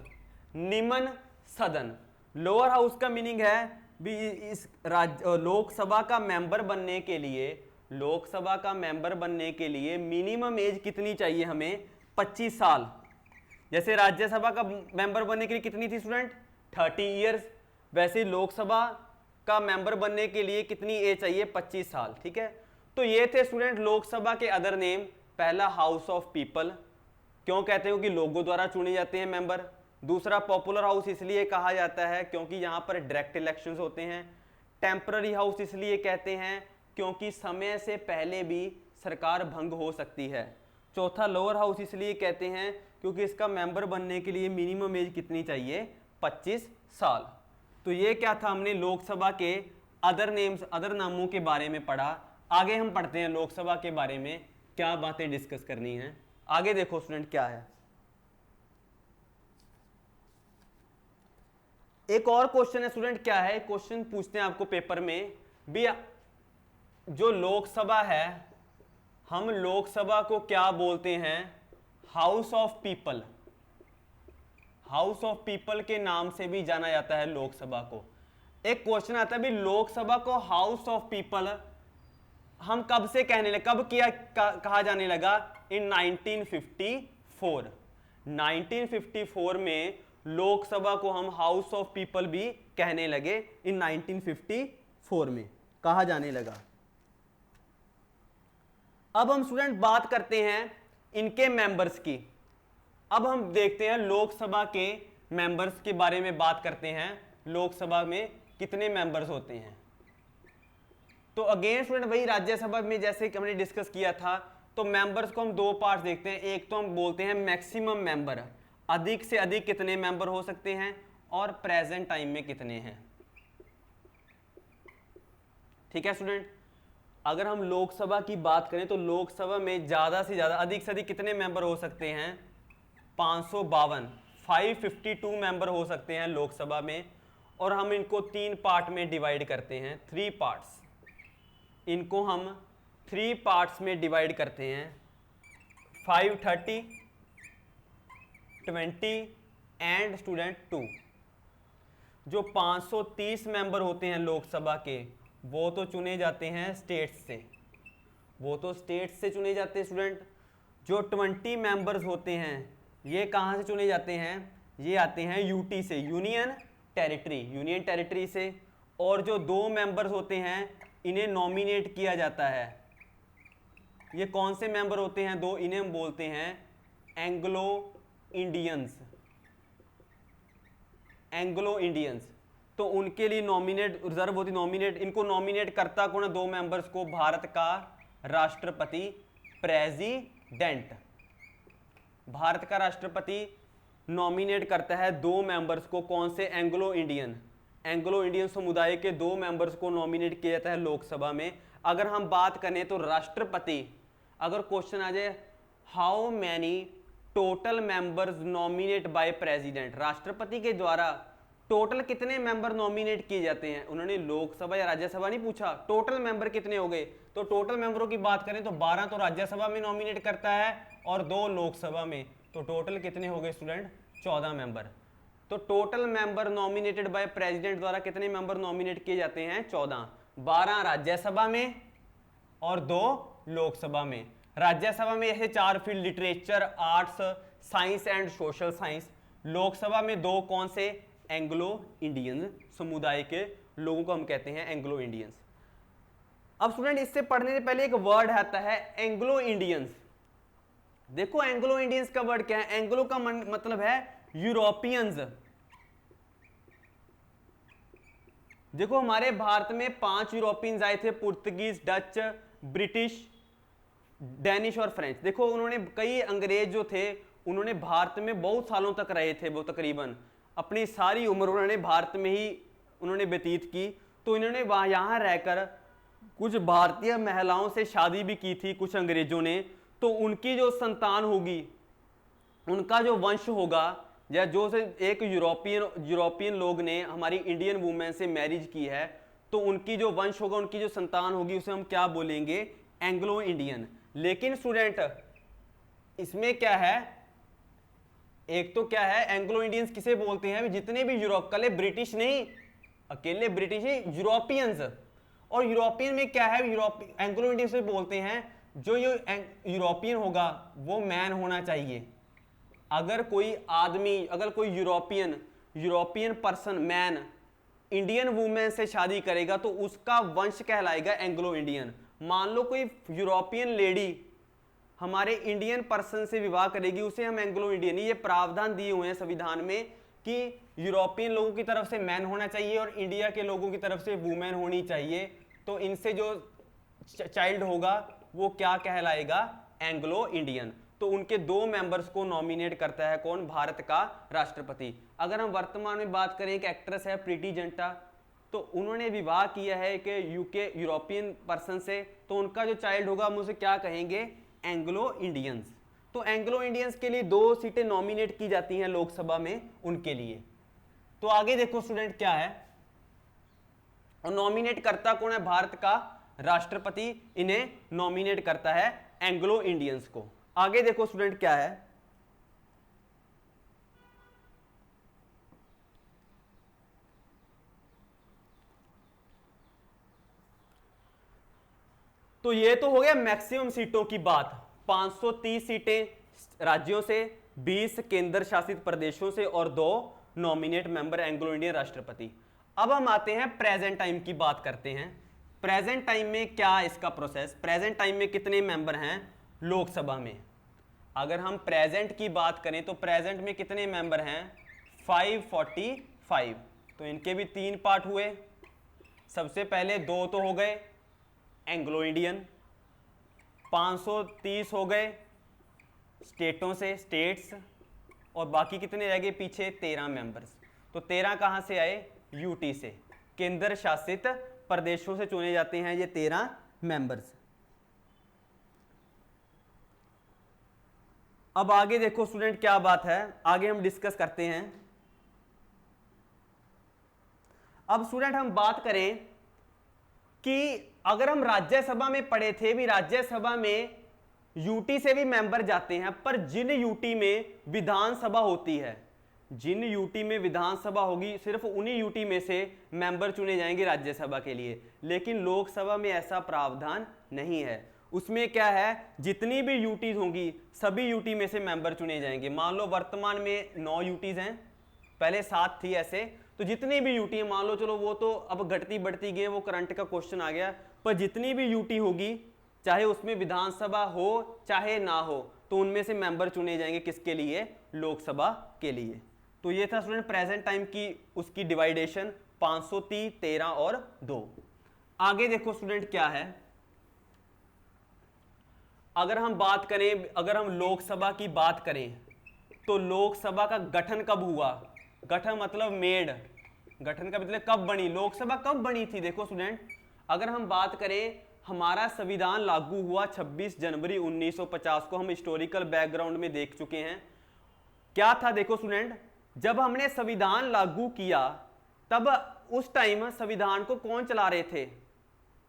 निम्न सदन। लोअर हाउस का मीनिंग है भी इस लोकसभा का मेंबर बनने के लिए, लोकसभा का मेंबर बनने के लिए मिनिमम एज कितनी चाहिए हमें? 25 साल। जैसे राज्यसभा का मेंबर बनने के लिए कितनी थी स्टूडेंट? 30 ईयर्स। वैसे लोकसभा का मेंबर बनने के लिए कितनी एज चाहिए? 25 साल। ठीक है, तो ये थे स्टूडेंट लोकसभा के अदर नेम। पहला हाउस ऑफ पीपल, क्यों कहते हो? कि लोगों द्वारा चुने जाते हैं मेंबर। दूसरा पॉपुलर हाउस इसलिए कहा जाता है क्योंकि यहां पर डायरेक्ट इलेक्शंस होते हैं। टेम्पररी हाउस इसलिए कहते हैं क्योंकि समय से पहले भी सरकार भंग हो सकती है। चौथा लोअर हाउस इसलिए कहते हैं क्योंकि इसका मेंबर बनने के लिए मिनिमम एज कितनी चाहिए? 25 साल। तो ये क्या था, हमने लोकसभा के अदर नेम्स, अदर नामों के बारे में पढ़ा। आगे हम पढ़ते हैं लोकसभा के बारे में क्या बातें डिस्कस करनी है। आगे देखो स्टूडेंट क्या है, एक और क्वेश्चन है स्टूडेंट। क्या है क्वेश्चन? पूछते हैं आपको पेपर में भी, जो लोकसभा है, हम लोकसभा को क्या बोलते हैं? House of people. House of people के नाम से भी जाना जाता है लोकसभा को। एक क्वेश्चन आता है भी, लोकसभा को हाउस ऑफ पीपल हम कब से कहने लगे, कहा जाने लगा? इन 1954। 1954 में लोकसभा को हम हाउस ऑफ पीपल भी कहने लगे। इन 1954 में कहा जाने लगा। अब हम स्टूडेंट बात करते हैं इनके मेंबर्स की। अब हम देखते हैं लोकसभा के मेंबर्स के बारे में बात करते हैं। लोकसभा में कितने मेंबर्स होते हैं? तो अगेन स्टूडेंट वही राज्यसभा में जैसे कि हमने डिस्कस किया था, तो मेंबर्स को हम 2 पार्ट देखते हैं। एक तो हम बोलते हैं मैक्सिमम मेंबर, अधिक से अधिक कितने मेंबर हो सकते हैं, और प्रेजेंट टाइम में कितने हैं। ठीक है स्टूडेंट, अगर हम लोकसभा की बात करें तो लोकसभा में ज्यादा से ज्यादा, अधिक से अधिक कितने मेंबर हो सकते हैं? 552, 552 मेंबर हो सकते हैं लोकसभा में। और हम इनको 3 पार्ट में डिवाइड करते हैं, 3 पार्ट्स। इनको हम 3 पार्ट्स में डिवाइड करते हैं, 530, 20 एंड स्टूडेंट 2। जो 530 मेंबर होते हैं लोकसभा के, वो तो चुने जाते हैं स्टेट्स से, वो तो स्टेट्स से चुने जाते हैं स्टूडेंट। जो 20 मेंबर्स होते हैं, ये कहाँ से चुने जाते हैं? ये आते हैं यूटी से, यूनियन टेरिटरी से। और जो 2 मेंबर्स होते हैं, इन्हें नॉमिनेट किया जाता है। ये कौन से मेंबर होते हैं? 2, इन्हें हम बोलते हैं एंग्लो इंडियंस। एंग्लो इंडियंस, तो उनके लिए नॉमिनेट रिजर्व होती, नॉमिनेट, इनको नॉमिनेट करता कौन है? 2 मेंबर्स को, भारत का राष्ट्रपति, प्रेसिडेंट। भारत का राष्ट्रपति नॉमिनेट करता है 2 मेंबर्स को। कौन से? एंग्लो इंडियन समुदाय के 2 मेंबर्स को नॉमिनेट किया जाता है लोकसभा में। अगर हम बात करें तो राष्ट्रपति, अगर क्वेश्चन आ जाए how many total members nominate by president, राष्ट्रपति के द्वारा टोटल कितने मेंबर नॉमिनेट किए जाते हैं, उन्होंने लोकसभा या राज्यसभा नहीं पूछा, टोटल मेंबर कितने हो गए, तो टोटल मेंबरों की बात करें तो 12 तो राज्यसभा में नॉमिनेट करता है और 2 लोकसभा में, तो टोटल कितने हो गए स्टूडेंट, 14 मेंबर। तो total member nominated by president द्वारा कितने मेंबर नॉमिनेट किए जाते हैं, 14, 12 राज्यसभा में और 2 लोकसभा में। राज्यसभा में ऐसे 4 field, literature, arts, science and social science. Lok Sabha में 2 कौन से, एंग्लो इंडियन समुदाय के लोगों को हम कहते हैं एंग्लो इंडियंस। अब स्टूडेंट इससे पढ़ने से पहले एक वर्ड आता है एंग्लो इंडियंस। देखो एंग्लो इंडियंस का वर्ड क्या है, एंग्लो का मतलब है यूरोपियंस। देखो हमारे भारत में 5 यूरोपियंस आए थे, पुर्तगीज, डच, ब्रिटिश, डेनिश और फ्रेंच। देखो उन्होंने, कई अंग्रेज जो थे उन्होंने भारत में बहुत सालों तक रहे थे, वो तकरीबन अपनी सारी उम्र उन्होंने भारत में ही उन्होंने व्यतीत की। तो इन्होंने वहाँ यहाँ रहकर कुछ भारतीय महिलाओं से शादी भी की थी कुछ अंग्रेजों ने, तो उनकी जो संतान होगी, उनका जो वंश होगा, या जो से एक यूरोपियन लोग ने हमारी इंडियन वुमेन से मैरिज की है, तो उनकी जो वंश होगा, उनकी जो संतान होगी, उसे हम क्या बोलेंगे, एंग्लो इंडियन। लेकिन स्टूडेंट इसमें क्या है, एक तो क्या है, एंग्लो इंडियंस किसे बोलते हैं, जितने भी यूरोप, कल ब्रिटिश नहीं, अकेले ब्रिटिश ही, यूरोपियंस। और यूरोपियन में क्या है, एंग्लो इंडियंस से बोलते हैं जो ये यूरोपियन होगा वो मैन होना चाहिए। अगर कोई आदमी, अगर कोई European person man Indian women से शादी करेगा तो उसका वंश कहलाएगा एंग्लो इंडियन। मान लो कोई यूरोपियन लेडी हमारे इंडियन पर्सन से विवाह करेगी, उसे हम एंग्लो इंडियन। ये प्रावधान दिए हुए हैं संविधान में कि यूरोपियन लोगों की तरफ से मैन होना चाहिए और इंडिया के लोगों की तरफ से वुमेन होनी चाहिए। तो इनसे जो चाइल्ड होगा वो क्या कहलाएगा, एंग्लो इंडियन। तो उनके 2 मेंबर्स को नॉमिनेट करता है कौन, भारत का राष्ट्रपति। अगर हम वर्तमान में बात करें, एक एक्ट्रेस है प्रीति जिंटा, तो उन्होंने विवाह किया है कि यूके यूरोपियन पर्सन से, तो उनका जो चाइल्ड होगा हम उसे क्या कहेंगे, एंग्लो इंडियंस। तो एंग्लो इंडियंस के लिए 2 सीटें नॉमिनेट की जाती हैं लोकसभा में उनके लिए। तो आगे देखो स्टूडेंट क्या है, और नॉमिनेट करता कौन है, भारत का राष्ट्रपति इन्हें नॉमिनेट करता है एंग्लो इंडियंस को। आगे देखो स्टूडेंट क्या है, तो ये तो हो गया मैक्सिमम सीटों की बात। 530 सीटें राज्यों से, 20 केंद्र शासित प्रदेशों से और 2 नॉमिनेट मेंबर एंग्लो इंडियन राष्ट्रपति। अब हम आते हैं प्रेजेंट टाइम की बात करते हैं। प्रेजेंट टाइम में क्या इसका प्रोसेस, प्रेजेंट टाइम में कितने मेंबर हैं लोकसभा में। अगर हम प्रेजेंट की बात करें तो प्रेजेंट में कितने मेंबर हैं, 545। तो इनके भी 3 पार्ट हुए। सबसे पहले 2 तो हो गए एंग्लो इंडियन, 530 हो गए स्टेटों से, स्टेट्स, और बाकी कितने रह गए पीछे, 13 मेंबर्स। तो 13 कहां से आए, यूटी से, केंद्र शासित प्रदेशों से चुने जाते हैं ये 13 मेंबर्स। अब आगे देखो स्टूडेंट क्या बात है, आगे हम डिस्कस करते हैं। अब स्टूडेंट हम बात करें कि अगर हम राज्यसभा में पढ़े थे भी, राज्यसभा में यूटी से भी मेंबर जाते हैं, पर जिन यूटी में विधानसभा होती है, जिन यूटी में विधानसभा होगी, सिर्फ उन्हीं यूटी में से मेंबर चुने जाएंगे राज्यसभा के लिए। लेकिन लोकसभा में ऐसा प्रावधान नहीं है। उसमें क्या है, जितनी भी यूटीज होंगी सभी यूटी में से मेंबर चुने जाएंगे। मान लो वर्तमान में 9 यूटीज हैं, पहले 7 थी ऐसे, तो जितनी भी यूटी है, मान लो चलो वो तो अब घटती बढ़ती गई, वो करंट का क्वेश्चन आ गया, पर जितनी भी यूटी होगी, चाहे उसमें विधानसभा हो चाहे ना हो, तो उनमें से मेंबर चुने जाएंगे किसके लिए, लोकसभा के लिए। तो ये था स्टूडेंट प्रेजेंट टाइम की उसकी डिवाइडेशन, 530, 13 और 2। आगे देखो स्टूडेंट क्या है, अगर हम बात करें, अगर हम लोकसभा की बात करें तो लोकसभा का गठन कब हुआ, गठन मतलब मेड, गठन का मतलब कब बनी, लोकसभा कब बनी थी। देखो स्टूडेंट अगर हम बात करें, हमारा संविधान लागू हुआ 26 जनवरी 1950 को, हम हिस्टोरिकल बैकग्राउंड में देख चुके हैं क्या था। देखो स्टूडेंट जब हमने संविधान लागू किया तब उस टाइम संविधान को कौन चला रहे थे?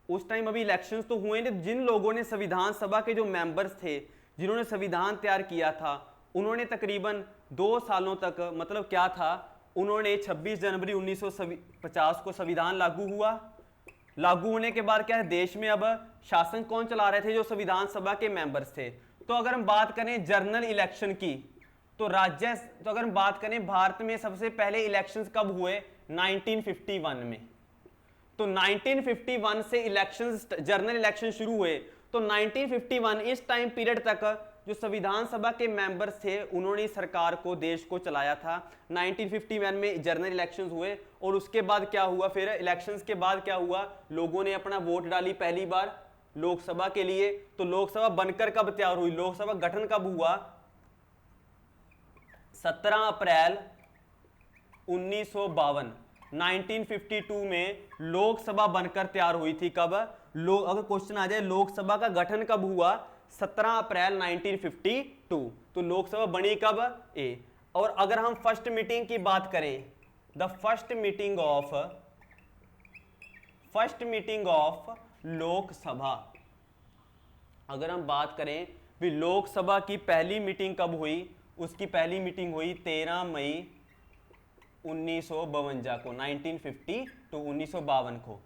उस टाइम अभी इलेक्शंस तो हुए नहीं। जिन लोगों ने संविधान सभा के जो मेंबर्स थे, जिन्होंने संविधान तैयार किया था, उन्होंने तकरीबन 2 सालों तक, मतलब क्या था, उन्होंने 26 जनवरी 1950 को संविधान लागू हुआ। लागू होने के बाद क्या है, देश में अब शासन कौन चला रहे थे? जो संविधान सभा के मेंबर्स थे। तो अगर हम बात करें जनरल इलेक्शन की, तो अगर हम बात करें भारत में सबसे पहले इलेक्शंस कब हुए? 1951 में। तो 1951 से इलेक्शंस, जनरल इलेक्शन शुरू हुए। तो 1951 इस टाइम पीरियड तक जो संविधान सभा के मेंबर्स थे, उन्होंने सरकार को, देश को चलाया था। 1951 में जनरल इलेक्शंस हुए और उसके बाद क्या हुआ? फिर इलेक्शंस के बाद क्या हुआ? लोगों ने अपना वोट डाली पहली बार लोकसभा के लिए। तो लोकसभा बनकर कब तैयार हुई? लोकसभा गठन कब हुआ? 17 अप्रैल 1952, 1952 में लोकसभा बनकर तैयार हुई थी। कब? अगर क्वेश्चन आ जाए लोकसभा का गठन कब हुआ? 17 अप्रैल 1952। तो लोकसभा बनी कब? ए। और अगर हम फर्स्ट मीटिंग की बात करें, the first meeting of Lok Sabha, अगर हम बात करें भी लोकसभा की पहली मीटिंग कब हुई? उसकी पहली मीटिंग हुई 13 मई 1952 को, 1952 को।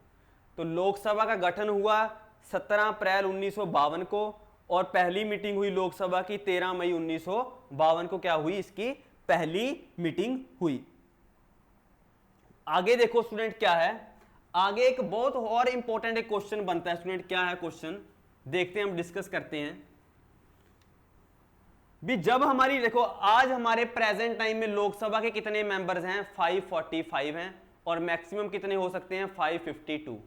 तो लोकसभा का गठन हुआ 17 अप्रैल 1952 को और पहली मीटिंग हुई लोकसभा की 13 मई 1952 को। क्या हुई? इसकी पहली मीटिंग हुई। आगे देखो स्टूडेंट क्या है, आगे एक बहुत और इंपॉर्टेंट एक क्वेश्चन बनता है स्टूडेंट। क्या है क्वेश्चन? देखते हैं, हम डिस्कस करते हैं भी। जब हमारी देखो, आज हमारे प्रेजेंट टाइम में लोकसभा के कितने मेंबर्स हैं? 545 हैं और मैक्सिमम कितने हो सकते हैं? 552।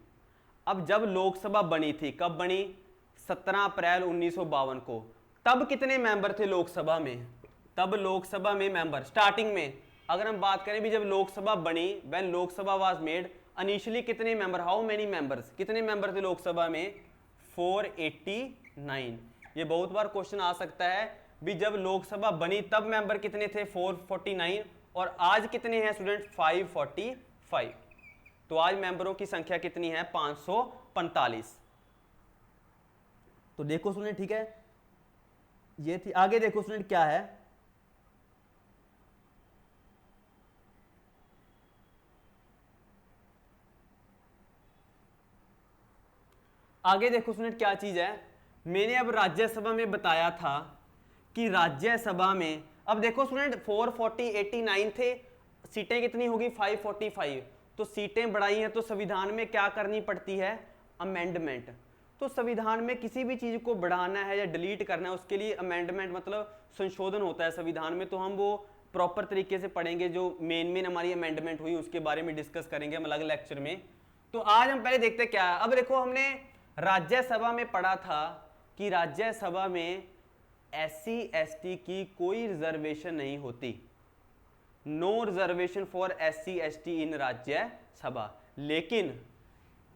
अब जब लोकसभा बनी थी, कब बनी? 17 अप्रैल 1952 को। तब कितने मेंबर थे लोकसभा में? तब लोकसभा में मेंबर स्टार्टिंग में, अगर हम बात करें भी जब लोकसभा बनी, when Lok Sabha was made, initially कितने मेंबर, हाउ मेनी मेंबर्स, कितने मेंबर थे लोकसभा में? 489। ये बहुत बार क्वेश्चन आ सकता है भी जब लोकसभा बनी तब मेंबर कितने थे? 449। और आज कितने हैं स्टूडेंट? 545। तो आज मेंबरों की संख्या कितनी है? 545। तो देखो स्टूडेंट, ठीक है, ये थी। आगे देखो स्टूडेंट क्या है, आगे देखो स्टूडेंट क्या चीज है। मैंने अब राज्यसभा में बताया था कि राज्यसभा में, अब देखो स्टूडेंट 489 थे, सीटें कितनी होगी? 545। तो सीटें बढ़ाई हैं तो संविधान में क्या करनी पड़ती है? अमेंडमेंट। तो संविधान में किसी भी चीज को बढ़ाना है या डिलीट करना है, उसके लिए अमेंडमेंट मतलब संशोधन होता है संविधान में। तो हम वो प्रॉपर तरीके से पढ़ेंगे, जो मेन हमारी अमेंडमेंट हुई उसके बारे में डिस्कस करेंगे हम अलग लेक्चर में। तो आज हम पहले देखते क्या है। अब देखो, हमने राज्यसभा में पढ़ा था कि राज्यसभा में SC ST की कोई रिजर्वेशन नहीं होती, no reservation for SC ST इन राज्यसभा। लेकिन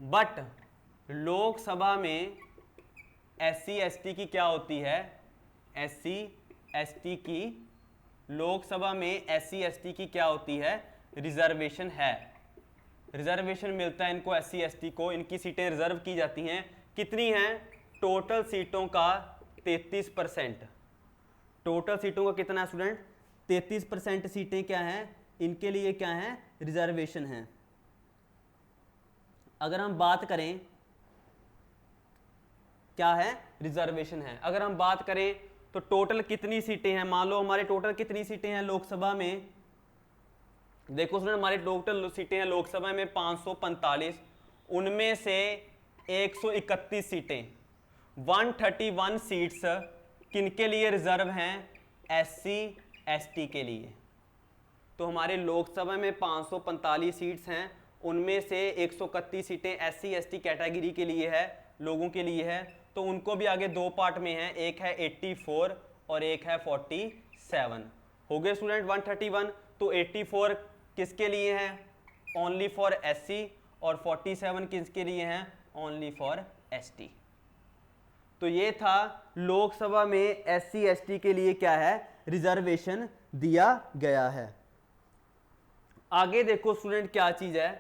बट लोकसभा में SC ST की क्या होती है? SC ST की, लोकसभा में SC ST की क्या होती है? रिजर्वेशन है। रिजर्वेशन मिलता है इनको, SC ST को, इनकी सीटें रिजर्व की जाती हैं। कितनी हैं? टोटल सीटों का 33%। टोटल सीटों का कितना स्टूडेंट? 33% सीटें क्या हैं? इनके लिए क्या है? रिजर्वेशन है। अगर हम बात करें क्या है? रिजर्वेशन है। अगर हम बात करें तो टोटल कितनी सीटें हैं? मान लो हमारे टोटल कितनी सीटें हैं लोकसभा में? देखो स्टूडेंट, हमारे टोटल सीटें हैं लोकसभा में 545। उनमें से 131 सीटें, 131 सीट्स किनके लिए रिजर्व हैं? SC ST के लिए। तो हमारे लोकसभा में 545 सीट्स हैं, उनमें से 131 सीटें SC ST कैटेगरी के लिए है, लोगों के लिए है। तो उनको भी आगे दो पार्ट में है, एक है 84 और एक है 47। हो गए स्टूडेंट 131। तो 84 किसके लिए है? Only for SC। और 47 किसके लिए हैं? Only for ST। तो ये था लोकसभा में SC ST के लिए क्या है? रिजर्वेशन दिया गया है। आगे देखो स्टूडेंट क्या चीज है,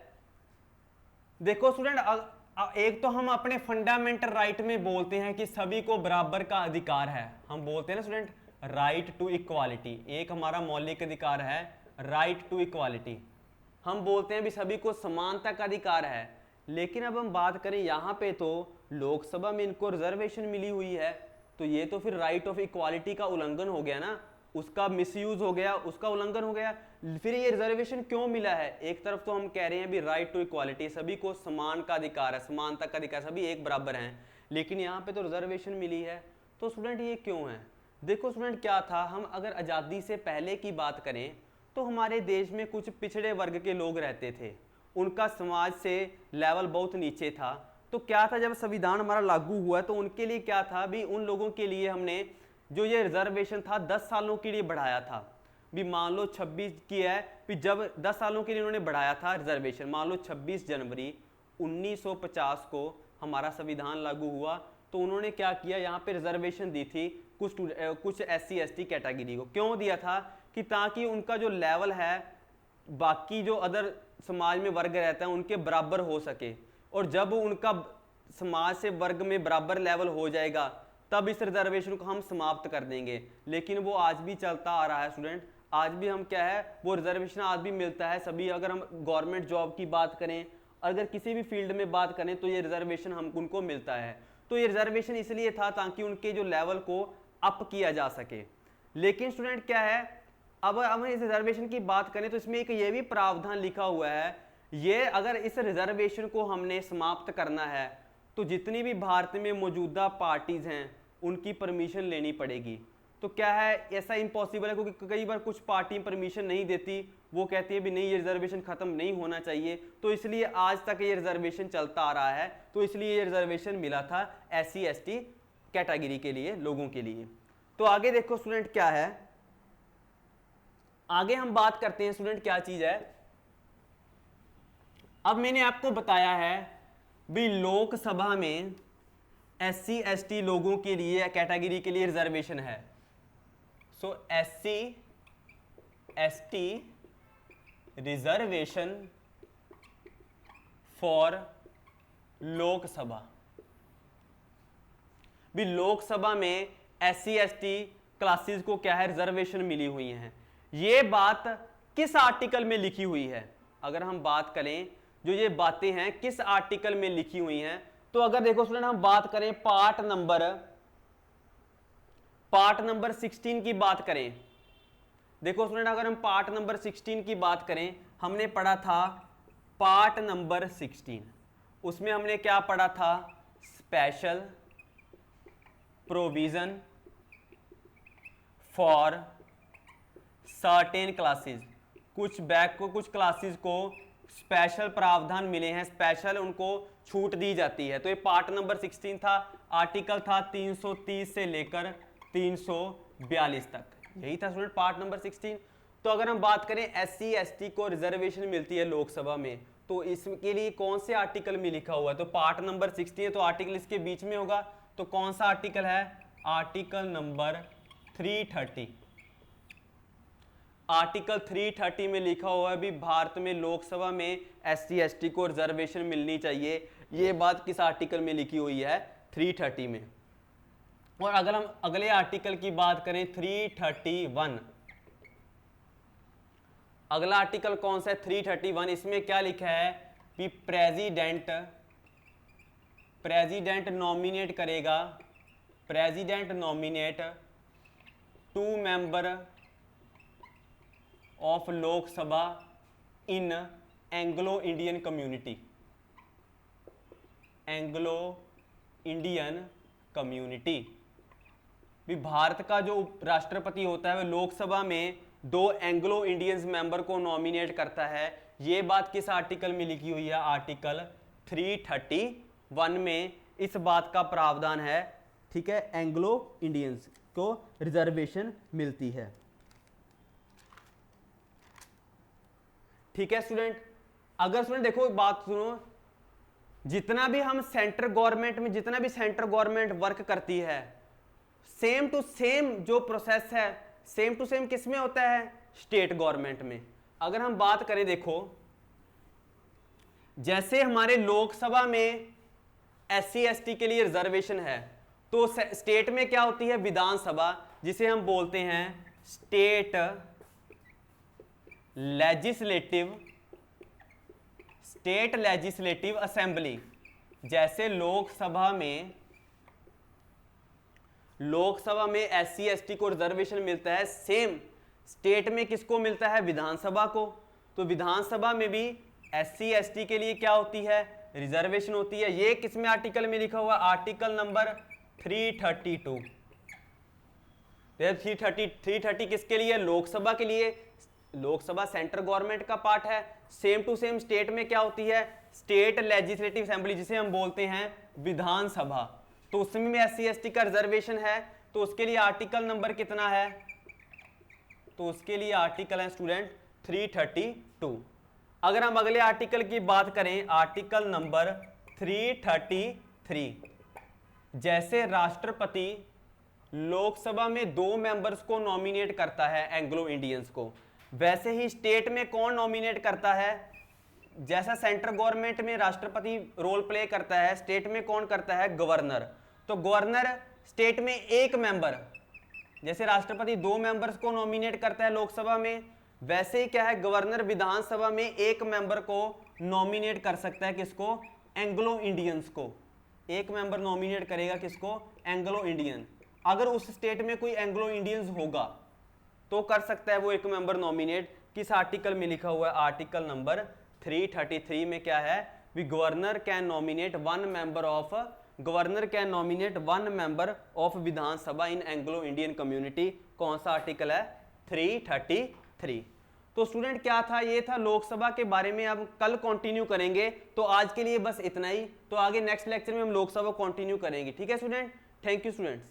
देखो स्टूडेंट एक तो हम अपने फंडामेंटल राइट में बोलते हैं कि सभी को बराबर का अधिकार है, हम बोलते हैं ना स्टूडेंट राइट टू इक्वालिटी, एक हमारा मौलिक अधिकार है राइट टू इक्वालिटी, हम बोलते हैं भी सभी को समानता का अधिकार है। लेकिन अब हम बात करें यहाँ पे तो लोकसभा में इनको रिजर्वेशन मिली हुई है, तो ये तो फिर राइट ऑफ इक्वालिटी का उल्लंघन हो गया ना, उसका मिसयूज हो गया, उसका उल्लंघन हो गया। फिर ये रिजर्वेशन क्यों मिला है? एक तरफ तो हम कह रहे हैं भी राइट टू इक्वालिटी, सभी को समान का अधिकार है, समानता का अधिकार, सभी एक बराबर हैं, लेकिन यहाँ पे तो रिजर्वेशन मिली है। तो स्टूडेंट ये क्यों है? देखो स्टूडेंट क्या था, हम अगर आज़ादी से पहले की बात करें तो हमारे देश में कुछ पिछड़े वर्ग के लोग रहते थे, उनका समाज से लेवल बहुत नीचे था। तो क्या था, जब संविधान हमारा लागू हुआ तो उनके लिए क्या था भी, उन लोगों के लिए हमने जो ये रिजर्वेशन था 10 सालों के लिए बढ़ाया था। भी मान लो 26 की है, भी जब 10 सालों के लिए उन्होंने बढ़ाया था रिजर्वेशन, मान लो 26 जनवरी 1950 को हमारा संविधान लागू हुआ, तो उन्होंने क्या किया, यहाँ पे रिजर्वेशन दी थी कुछ SC ST कैटेगरी को। क्यों दिया था? कि ताकि उनका जो लेवल है बाकी जो अदर समाज में वर्ग रहता है उनके बराबर हो सके, और जब उनका समाज से वर्ग में बराबर लेवल हो जाएगा तब इस रिजर्वेशन को हम समाप्त कर देंगे। लेकिन वो आज भी चलता आ रहा है स्टूडेंट, आज भी हम क्या है, वो रिजर्वेशन आज भी मिलता है सभी। अगर हम गवर्नमेंट जॉब की बात करें, अगर किसी भी फील्ड में बात करें तो ये रिजर्वेशन हम उनको मिलता है। तो ये रिजर्वेशन इसलिए था ताकि उनके जो लेवल को अप किया जा सके। लेकिन स्टूडेंट क्या है, अब हम इस रिजर्वेशन की बात करें तो इसमें एक ये भी प्रावधान लिखा हुआ है, ये अगर इस रिजर्वेशन को हमने समाप्त करना है तो जितनी भी भारत में मौजूदा पार्टीज हैं उनकी परमिशन लेनी पड़ेगी। तो क्या है, ऐसा इम्पॉसिबल है क्योंकि कई बार कुछ पार्टी परमिशन नहीं देती, वो कहती है भी नहीं ये रिजर्वेशन खत्म नहीं होना चाहिए, तो इसलिए आज तक ये रिजर्वेशन चलता आ रहा है। तो इसलिए ये रिजर्वेशन मिला था SC ST कैटेगरी के लिए, लोगों के लिए। तो आगे देखो स्टूडेंट क्या है, आगे हम बात करते हैं स्टूडेंट क्या चीज है। अब मैंने आपको बताया है भी लोकसभा में SC ST लोगों के लिए, कैटेगरी के लिए रिजर्वेशन है। सो SC ST reservation for Lok Sabha, भी लोकसभा में SC ST क्लासेस को क्या है, रिजर्वेशन मिली हुई हैं। ये बात किस आर्टिकल में लिखी हुई है? अगर हम बात करें जो ये बातें हैं किस आर्टिकल में लिखी हुई हैं, तो अगर देखो स्टूडेंट हम बात करें पार्ट नंबर 16 की बात करें, देखो स्टूडेंट अगर हम पार्ट नंबर 16 की बात करें, हमने पढ़ा था पार्ट नंबर 16, उसमें हमने क्या पढ़ा था, special provision for certain classes, कुछ क्लासेस को स्पेशल प्रावधान मिले हैं, स्पेशल उनको छूट दी जाती है। तो ये पार्ट नंबर 16 था, आर्टिकल था 330 से लेकर 342 तक, यही था स्टूडेंट पार्ट नंबर 16। तो अगर हम बात करें SC ST को रिजर्वेशन मिलती है लोकसभा में, तो इसके लिए कौन से आर्टिकल में लिखा हुआ है? तो पार्ट नंबर 16 है, तो आर्टिकल इसके बीच में होगा, तो कौन सा आर्टिकल है? Article number 330। आर्टिकल 330 में लिखा हुआ है भी भारत में लोकसभा में SC ST को रिजर्वेशन मिलनी चाहिए। ये बात किस आर्टिकल में लिखी हुई है? 330 में। और अगर हम अगले आर्टिकल की बात करें 331, अगला आर्टिकल कौन सा है? 331। इसमें क्या लिखा है कि प्रेसिडेंट नॉमिनेट करेगा, president nominate 2 member of Lok Sabha in Anglo Indian community, Anglo Indian community. भी भारत का जो राष्ट्रपति होता है वह लोकसभा में 2 एंग्लो इंडियंस मेंबर को नॉमिनेट करता है। ये बात किस आर्टिकल में लिखी हुई है? आर्टिकल 331 में इस बात का प्रावधान है, ठीक है, एंग्लो इंडियंस को रिजर्वेशन मिलती है। ठीक है स्टूडेंट, अगर स्टूडेंट देखो बात सुनो, जितना भी हम सेंट्रल गवर्नमेंट में, जितना भी सेंट्रल गवर्नमेंट वर्क करती है, सेम टू सेम जो प्रोसेस है सेम टू सेम किस में होता है? स्टेट गवर्नमेंट में। अगर हम बात करें, देखो जैसे हमारे लोकसभा में SC ST के लिए रिजर्वेशन है, तो स्टेट में क्या होती है, विधानसभा, जिसे हम बोलते हैं स्टेट लेजिस्लेटिव असेंबली। जैसे लोकसभा में SC ST को रिजर्वेशन मिलता है, सेम स्टेट में किसको मिलता है, विधानसभा को। तो विधानसभा में भी SC ST के लिए क्या होती है, रिजर्वेशन होती है। ये किसमें आर्टिकल में लिखा हुआ, आर्टिकल नंबर 332। 330 किसके लिए, लोकसभा के लिए। लोकसभा सेंट्रल गवर्नमेंट का पार्ट है। सेम टू सेम स्टेट में क्या होती है, स्टेट लेजिस्लेटिव असेंबली, जिसे हम बोलते हैं विधानसभा। तो उसमें भी SC ST का रिजर्वेशन है, तो उसके लिए आर्टिकल नंबर कितना है, तो उसके लिए आर्टिकल है स्टूडेंट 332। अगर हम अगले आर्टिकल की बात करें, आर्टिकल नंबर 333, जैसे राष्ट्रपति लोकसभा में 2 मेंबर्स को नॉमिनेट करता है, एंग्लो इंडियंस को, वैसे ही स्टेट में कौन नॉमिनेट करता है। जैसा सेंट्रल गवर्नमेंट में राष्ट्रपति रोल प्ले करता है, स्टेट में कौन करता है, गवर्नर। तो गवर्नर स्टेट में एक मेंबर, जैसे राष्ट्रपति 2 मेंबर्स को नॉमिनेट करता है लोकसभा में, वैसे ही क्या है, गवर्नर विधानसभा में एक मेंबर को नॉमिनेट कर सकता है, किसको, एंग्लो इंडियंस को। एक मेंबर नॉमिनेट करेगा, किसको, एंग्लो इंडियन। अगर उस स्टेट में कोई एंग्लो इंडियंस होगा तो कर सकता है वो एक मेंबर नॉमिनेट। किस आर्टिकल में लिखा हुआ है, आर्टिकल नंबर 333 में क्या है, governor can nominate one member of Vidhan Sabha in Anglo Indian community. कौन सा आर्टिकल है, 333। तो स्टूडेंट क्या था, ये था लोकसभा के बारे में। अब कल कंटिन्यू करेंगे, तो आज के लिए बस इतना ही। तो आगे नेक्स्ट लेक्चर में हम लोकसभा कंटिन्यू करेंगे। ठीक है स्टूडेंट, थैंक यू स्टूडेंट्स।